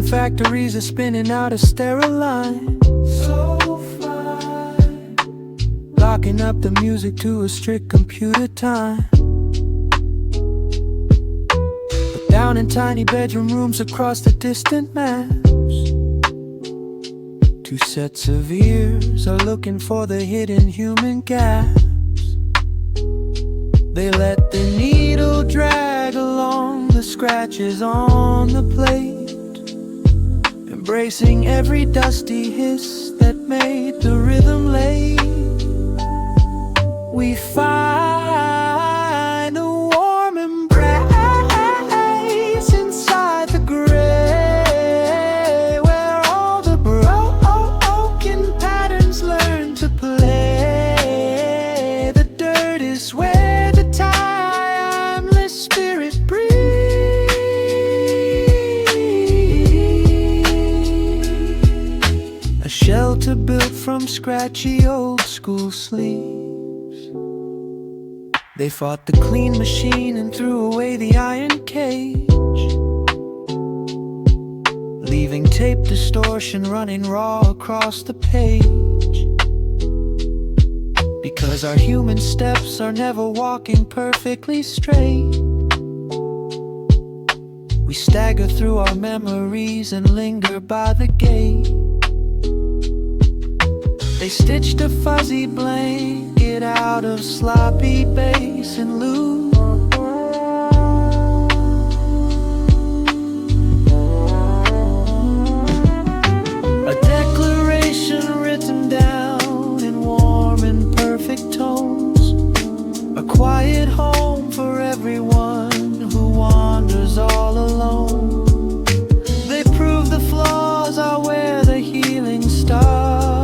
factories are spinning out a sterile line, so fine, locking up the music to a strict computer time. But down in tiny bedroom rooms across the distant maps, two sets of ears are looking for the hidden human gaps. They let the needle drag along the scratches on the plate, embracing every dusty hiss that made the rhythm late. We find a warm embrace inside the gray, where all the broken patterns learn to play. The dirt is where the timeless spirit breathes. A shelter built from scratchy old school sleeves. They fought the clean machine and threw away the iron cage, leaving tape distortion running raw across the page. Because our human steps are never walking perfectly straight, we stagger through our memories and linger by the gate. They stitched a fuzzy blanket out of sloppy bass and loop, a declaration written down in warm and perfect tones, a quiet home for everyone who wanders all alone. They prove the flaws are where the healing starts.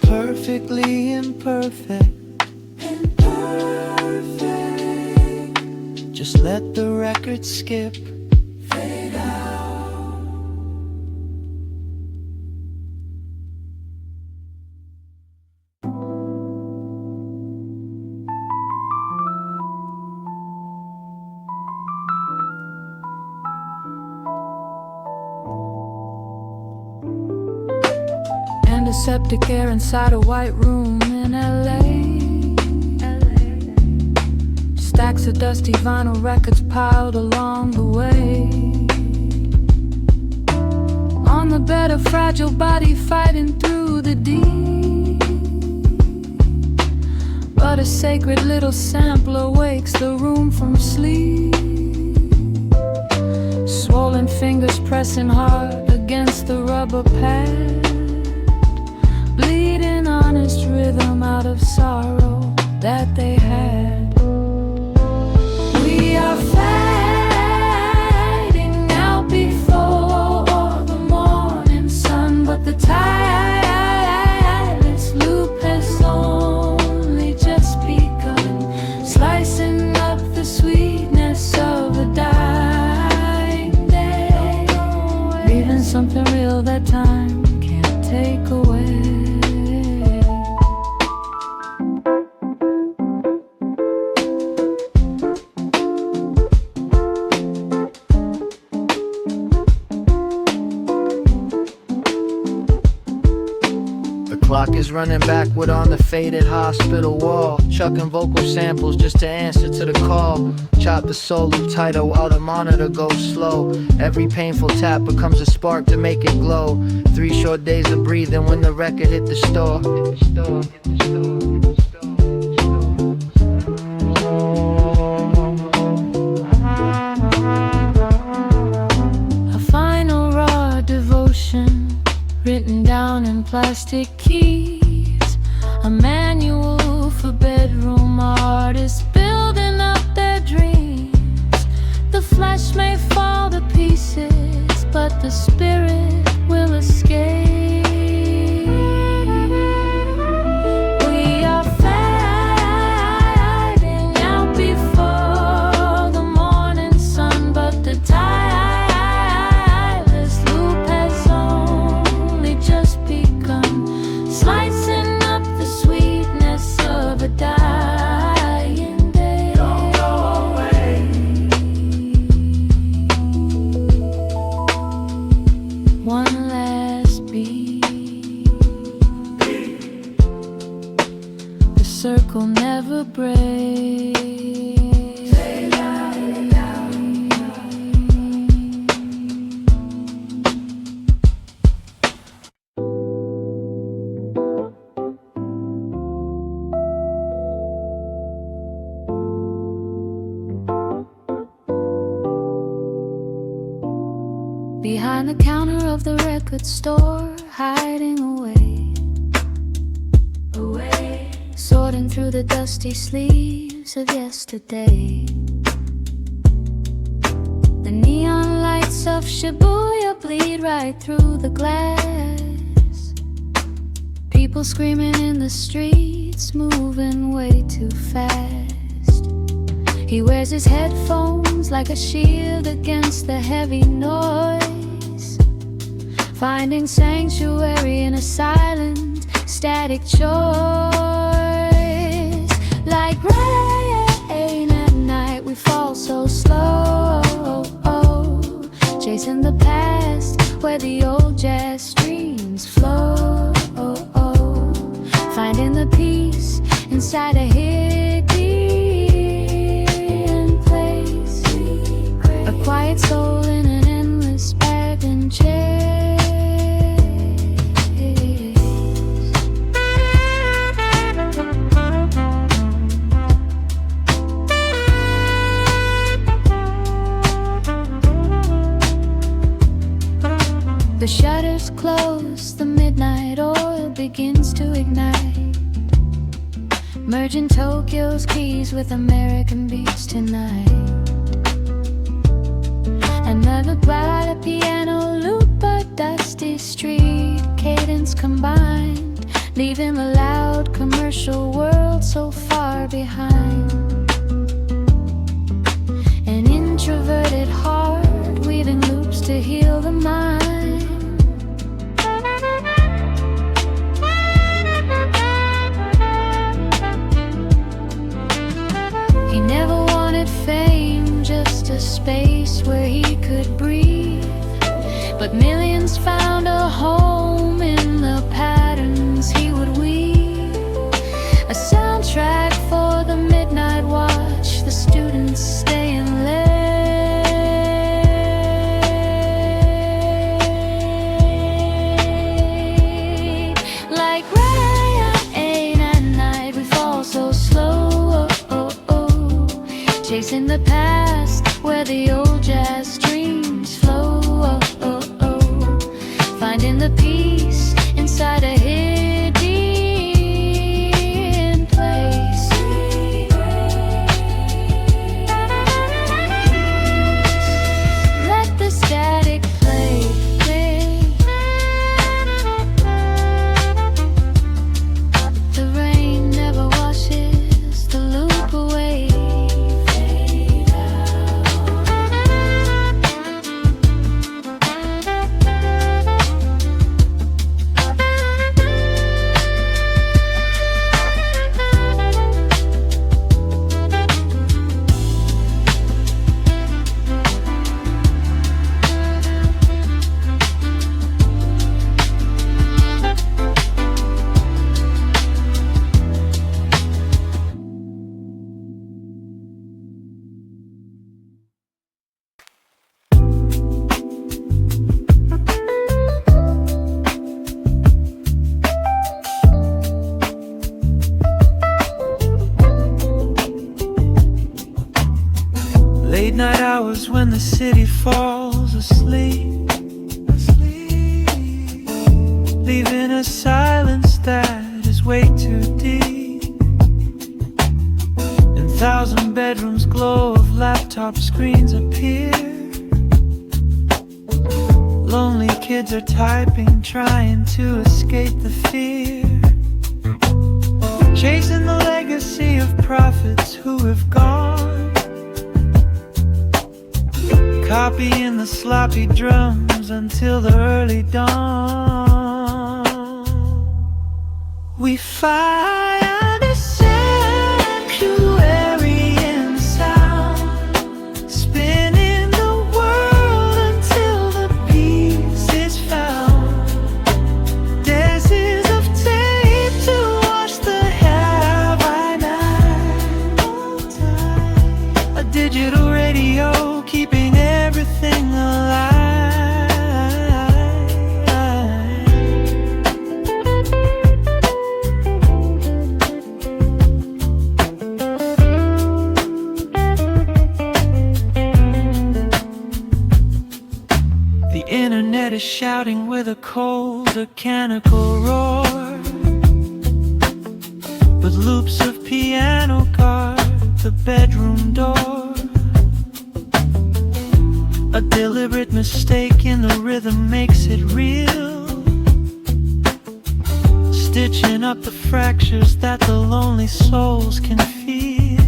Perfectly imperfect, just let the record skip, fade out. Antiseptic air inside a white room in LA. Stacks of dusty vinyl records piled along the way. On the bed, a fragile body fighting through the deep. But a sacred little sampler wakes the room from sleep. Swollen fingers pressing hard against the rubber pad, bleeding honest rhythm out of sorrow that they had. We are fading out before the morning sun, but the tireless loop has only just begun, slicing up the sweetness of a dying day, leaving something real that time can't take away. Clock is running backward on the faded hospital wall, chucking vocal samples just to answer to the call. Chop the solo title while the monitor goes slow. Every painful tap becomes a spark to make it glow. 3 short days of breathing when the record hit the store. A final raw devotion written down in plastic keys, a manual for bedroom artists building up their dreams. The flesh may fall to pieces, but the spirit will escape. We are fading out before the morning sun, but the tireless loop has only just begun, slicing up the sweetness of a dying day. Don't go away. One last beat. The circle never breaks. Behind the counter of the record store, hiding away, sorting through the dusty sleeves of yesterday. The neon lights of Shibuya bleed right through the glass. People screaming in the streets, moving way too fast. He wears his headphones like a shield against the heavy noise, finding sanctuary in a silent, static choice. Like rain at night, we fall so slow, chasing the past where the old jazz streams flow, finding the peace inside a hidden place, a quiet soul in an endless bag and chase. The shutters close, the midnight oil begins to ignite, merging Tokyo's keys with American beats tonight. Another bright piano loop, a dusty street cadence combined, leaving the loud commercial world so far behind. An introverted heart weaving loops to heal the mind. He never wanted fame, just a space where he could breathe. But millions found a home in the patterns he would weave. A soundtrack for the midnight watch, the students staying late. Like rain at night, we fall so slow, chasing the past where the old jazz streams flow, finding the peace inside a hidden place. Let the static play. The rain never washes the loop away. Late night hours when the city falls asleep, leaving a silence that is way too deep. And thousand bedrooms glow of laughter laptop screens appear. Lonely kids are typing, trying to escape the fear. Chasing the legacy of prophets who have gone. Copying the sloppy drums until the early dawn. We find a sanctuary in sound, spinning the world until the peace is found. Daisies of tape to wash the have I night. A digital radio keeping everything alive. The internet is shouting with a cold, mechanical roar, but loops of piano guard the bedroom door. A deliberate mistake in the rhythm makes it real, stitching up the fractures that the lonely souls can feel.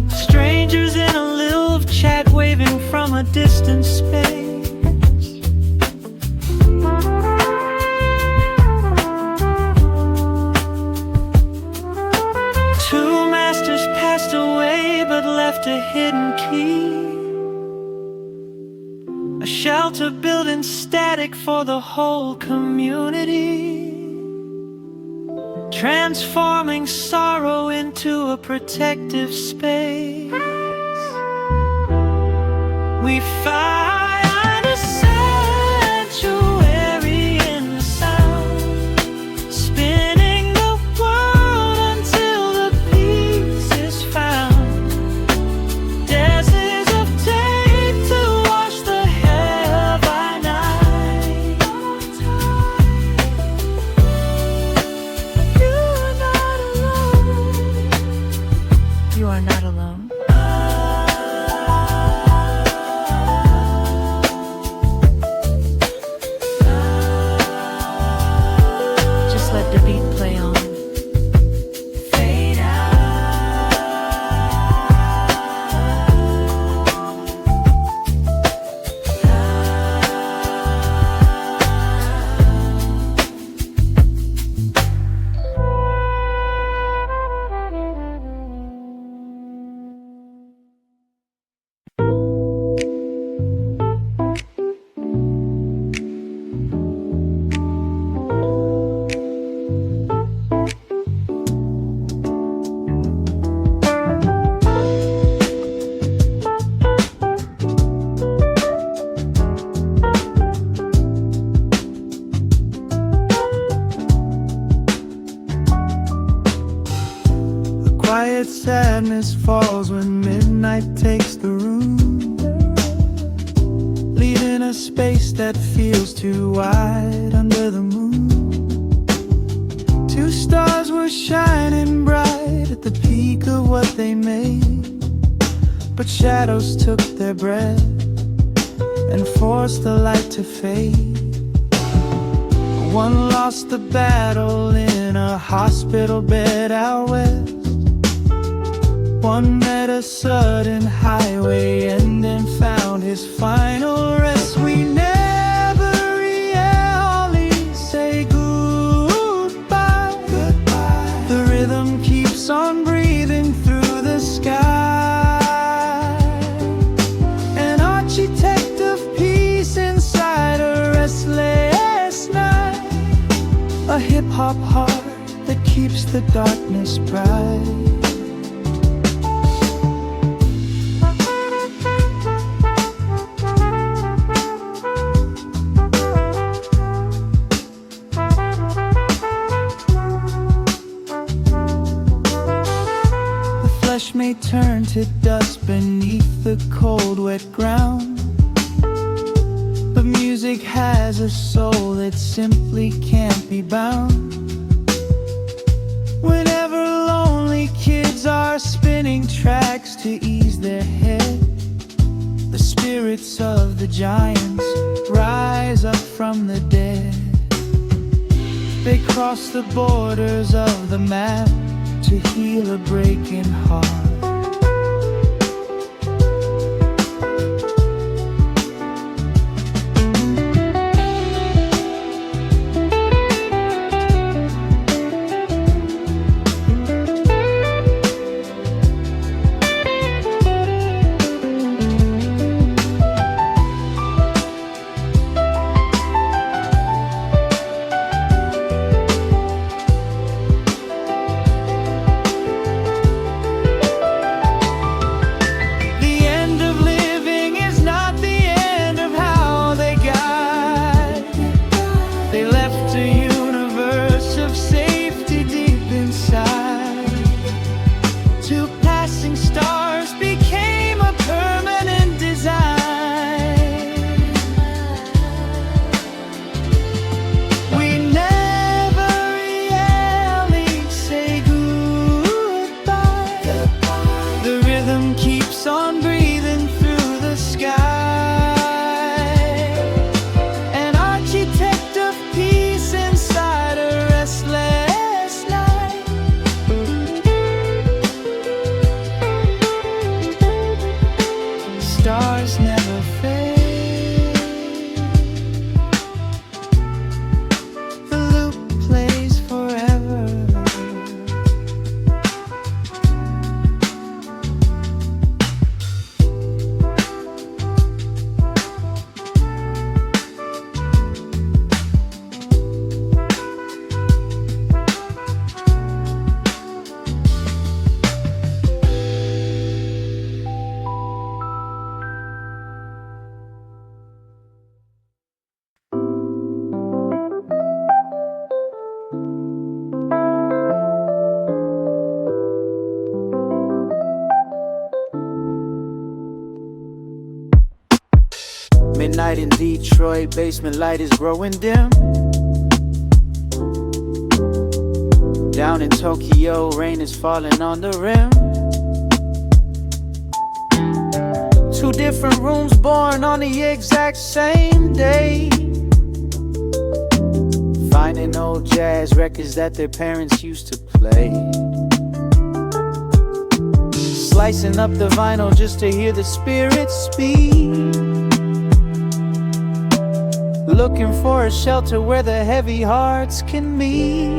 Strangers in a live chat waving from a distant space. Two masters passed away but left a hidden key, a shelter built in static for the whole community, transforming sorrow into a protective space. We find a sanctuary in the sound, spinning the world until the peace is found. Daisies of tape to wash the have I night. You are not alone. You are not alone. Just let the beat play on. Fade out. Quiet sadness falls when midnight takes the room, leaving a space that feels too wide under the moon. Two stars were shining bright at the peak of what they made, but shadows took their breath and forced the light to fade. One lost the battle in a hospital bed out west. One met a sudden highway end and found his final rest. We never really say goodbye. The rhythm keeps on breathing through the sky, an architect of peace inside a restless night, a hip-hop heart that keeps the darkness bright. May turn to dust beneath the cold, wet ground, but music has a soul that simply can't be bound. Whenever lonely kids are spinning tracks to ease their head. The spirits of the giants rise up from the dead. They cross the borders of the map to heal a breaking heart. Stars never fade. The loop plays forever. Midnight in Detroit, basement light is growing dim. Down in Tokyo, rain is falling on the rim. Two different rooms born on the exact same day, finding old jazz records that their parents used to play. Slicing up the vinyl just to hear the spirit speak. Looking for a shelter where the heavy hearts can meet.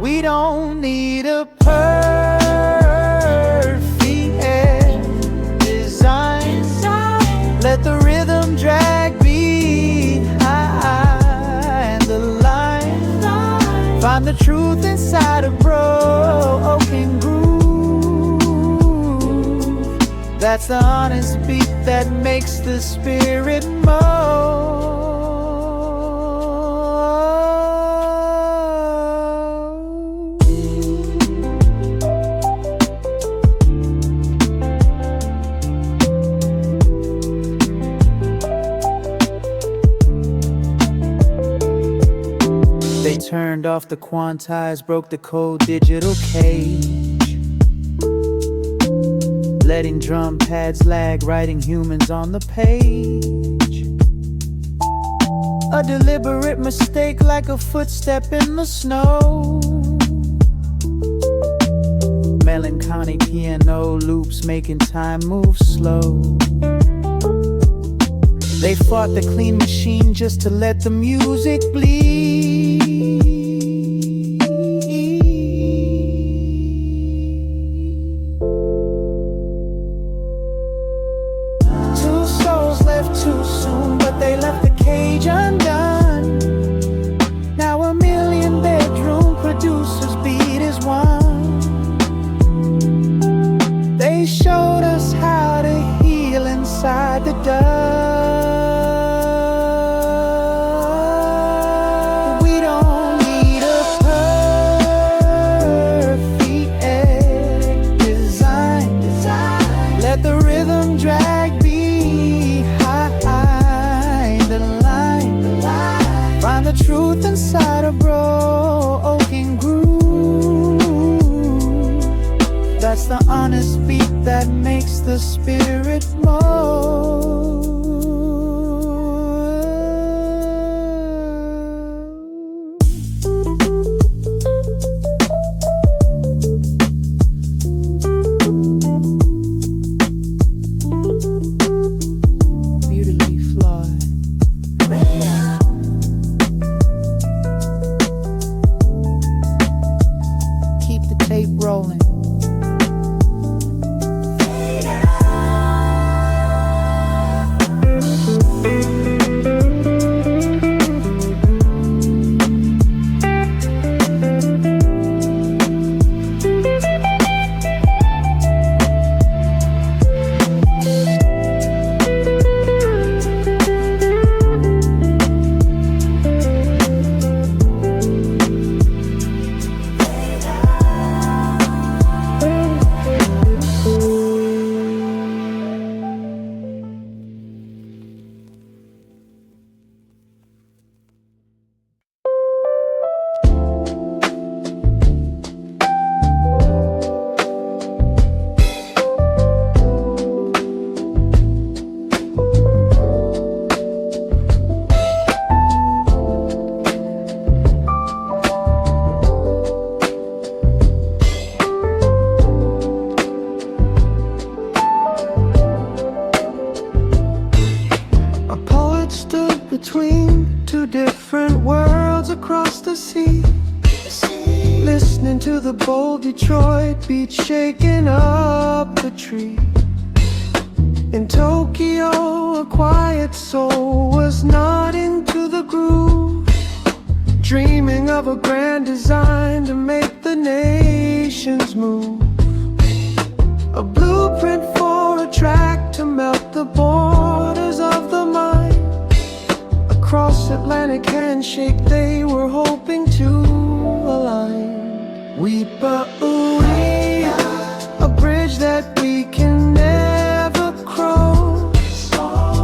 We don't need a perfect design. Let the rhythm drag behind the line. Find the truth inside a broken groove. That's the honest beat that makes the spirit move. They turned off the quantized, broke the cold digital cage, letting drum pads lag, writing humans on the page. A deliberate mistake like a footstep in the snow. Melancholy piano loops making time move slow. They fought the clean machine just to let the music bleed. Two souls left too soon, but they left the cage undone. Now 1,000,000 bedroom producers beat is one. They showed us how to heal inside the dust. that makes the spirit move. Beautifully flawed. Keep the tape rolling. Between two different worlds across the sea, listening to the bold Detroit beat shaking up the tree. In Tokyo, a quiet soul was nodding to the groove, dreaming of a grand design to make the nations move. A blueprint for a track to melt the borders of the mind. Across Atlantic handshake they were hoping to align. Weep-a-ooey, a bridge that we can never cross,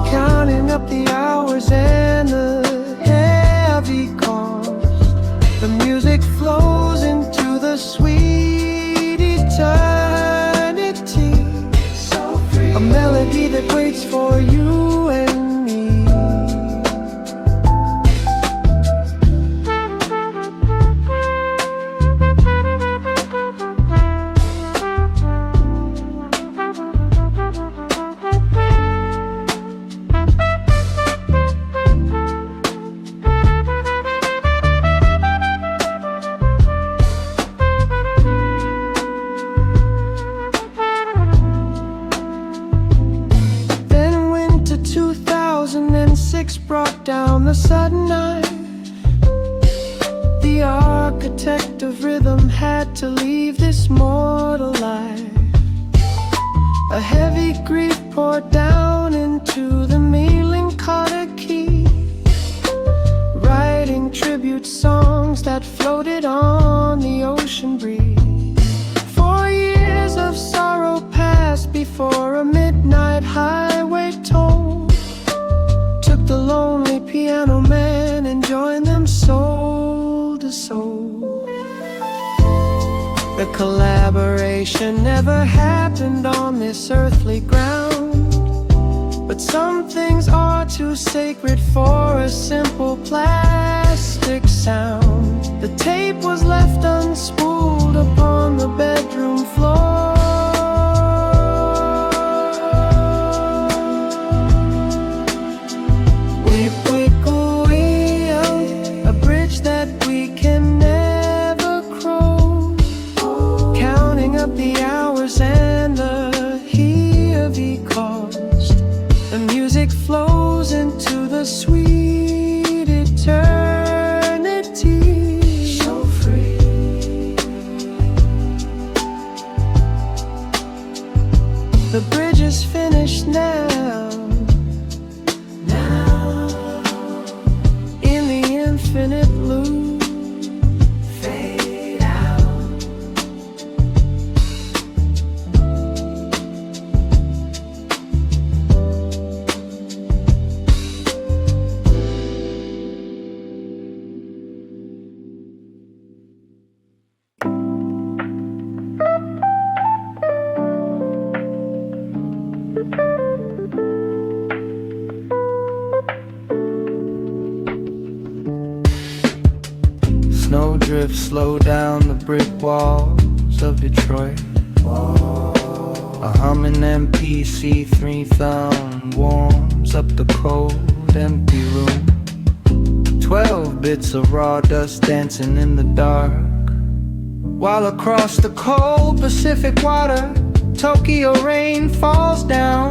counting up the hours and the heavy cost. The music flows into the sweet eternity, so free. A melody that waits for you and brought down the sudden knife. The architect of rhythm had to leave this mortal life. A heavy grief poured down into the melancholy, writing tribute songs that floated on the ocean breeze. 4 years of sorrow passed before a midnight highway toll the lonely piano man and joined them soul to soul. The collaboration never happened on this earthly ground, but some things are too sacred for a simple plastic sound. The tape was left unspooled upon the bedroom floor. The hours and the heavy cost. The music flows into the sweet eternity, so free. The bridge is finished now. drifts slow down the brick walls of Detroit. A humming MPC3 thumb warms up the cold, empty room. 12 bits of raw dust dancing in the dark, while across the cold Pacific water, Tokyo rain falls down.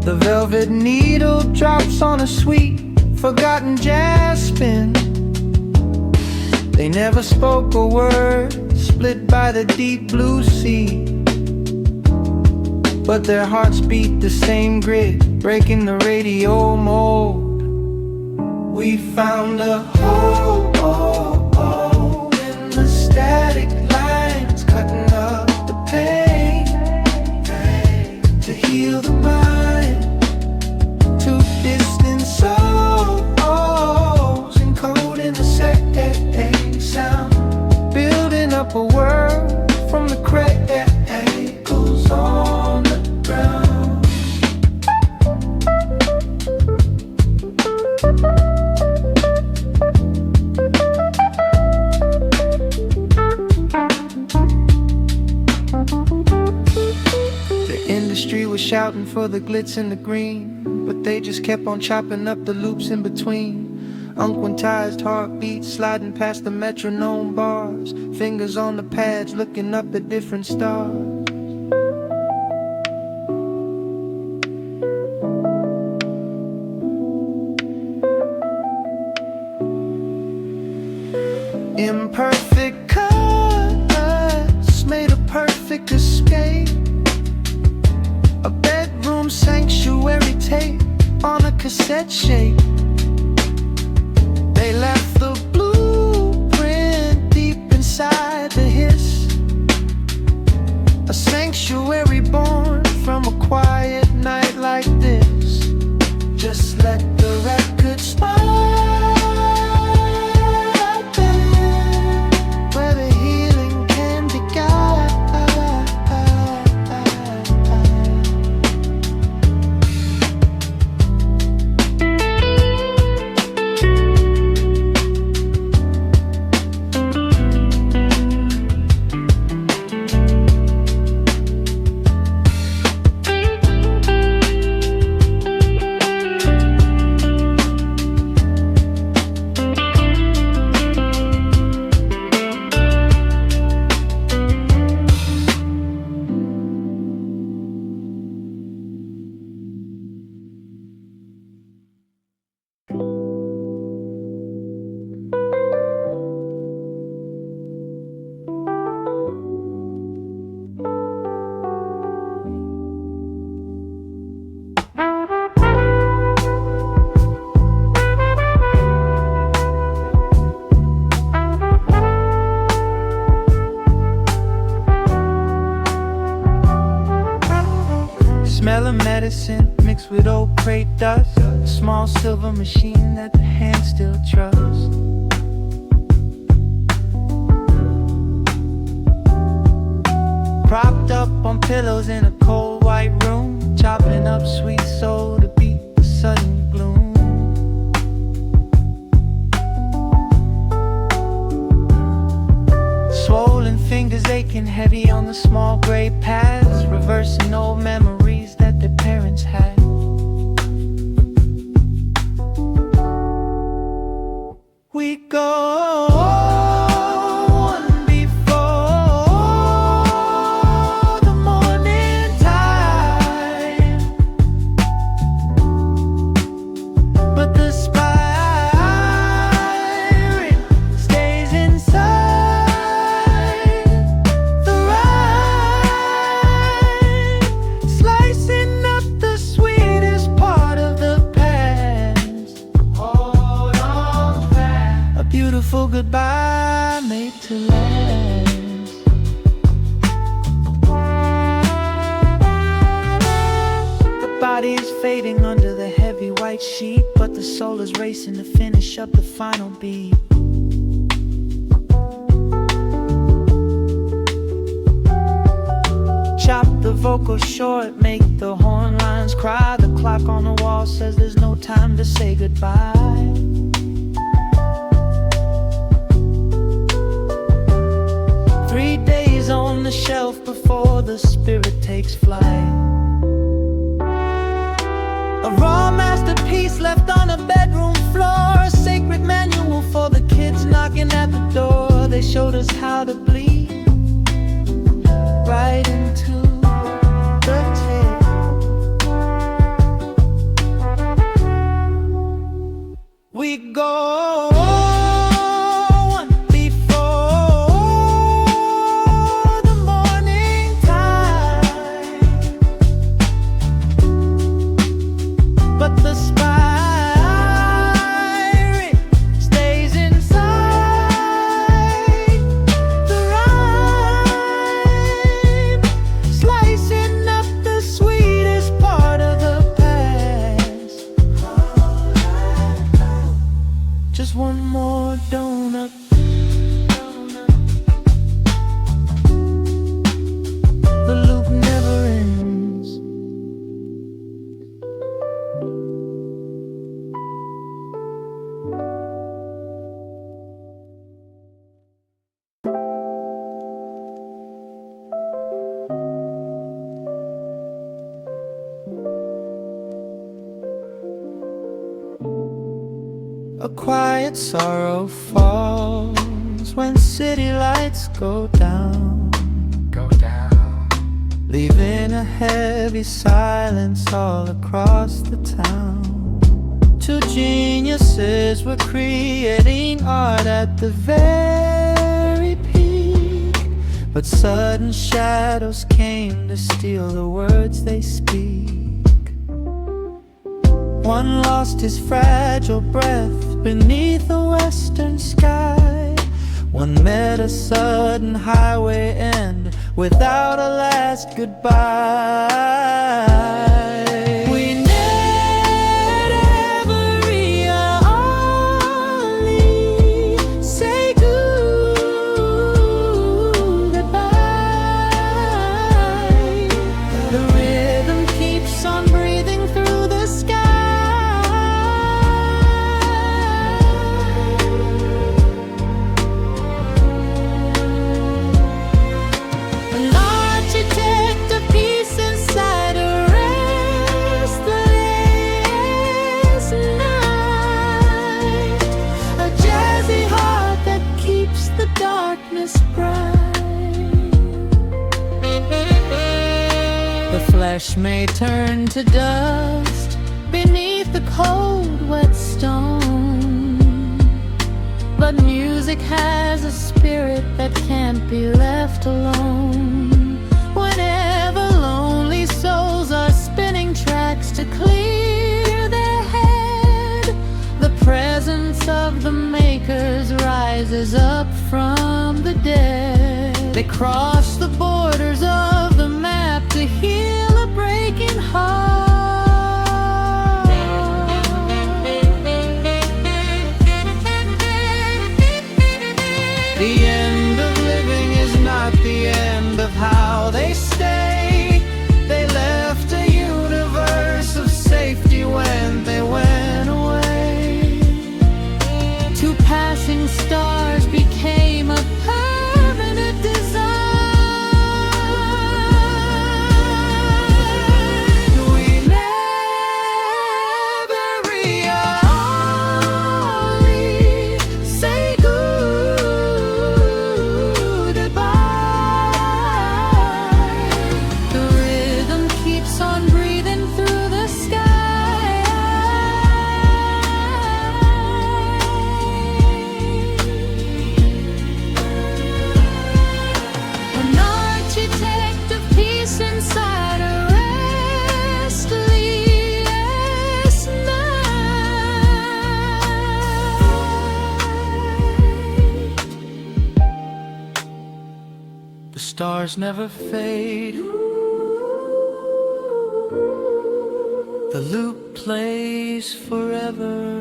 The velvet needle drops on a sweet, forgotten jazz spin. They never spoke a word, split by the deep blue sea, but their hearts beat the same grid, breaking the radio mold. We found a hole in the static lines, cutting up the pain to heal the mind. Two distant souls encoding the same sound, building up a world from the cradles on the ground. The industry was shouting for the glitz and the green, but they just kept on chopping up the loops in between. Unquantized heartbeats sliding past the metronome bars, fingers on the pads looking up at different stars. Imperfect cuts made a perfect escape. A bedroom sanctuary tape on a cassette shape. They left the blueprint deep inside the hiss. A sanctuary born from a quiet night like this. Just let the record start there, where the healing can be guided. Smell of medicine mixed with old crate dust. A small silver machine that the hands still trust. Propped up on pillows in a cold white room, chopping up sweet soul to beat the sudden gloom. Swollen fingers aching heavy on the small gray paths, reversing old memories that their parents had. We go on before the morning tide, but the spirit stays inside the ride, slicing up the sweetest part of the past. Hold on fast, a beautiful goodbye made to last. The body is fading under the heavy white sheet, but the soul is racing to finish up the final beat. Chop the vocal short, make the horn lines cry. The clock on the wall says there's no time to say goodbye. the shelf before the spirit takes flight. A raw masterpiece left on a bedroom floor, a sacred manual for the kids knocking at the door. They showed us how to bleed right into the tape. We go on before the morning tide, but the spirit stays inside the rhyme, slicing up the sweetest part of the past. Just one more donut. The loop never ends. A quiet sorrow falls when city lights go down, leaving a heavy silence all across the town. Two geniuses were creating art at the very peak, but sudden shadows came to steal the words they speak. One lost his fragile breath beneath a western sky. One met a sudden highway end without a last goodbye. We never really say goodbye. The rhythm keeps on breathing through the sky. The flesh may turn to dust beneath the cold, wet stone, but music has a spirit that can't be left alone. Whenever lonely souls are spinning tracks to clear their head, the presence of the makers rises up from the dead. They cross the borders of the map to heal a breaking heart. The end of living is not the end of how they stay. They left a universe of safety when they went away. Two passing stars became a permanent design. We never really say goodbye. The rhythm keeps on breathing through the sky. An architect of peace inside a restless night. The stars never fade. The loop plays forever.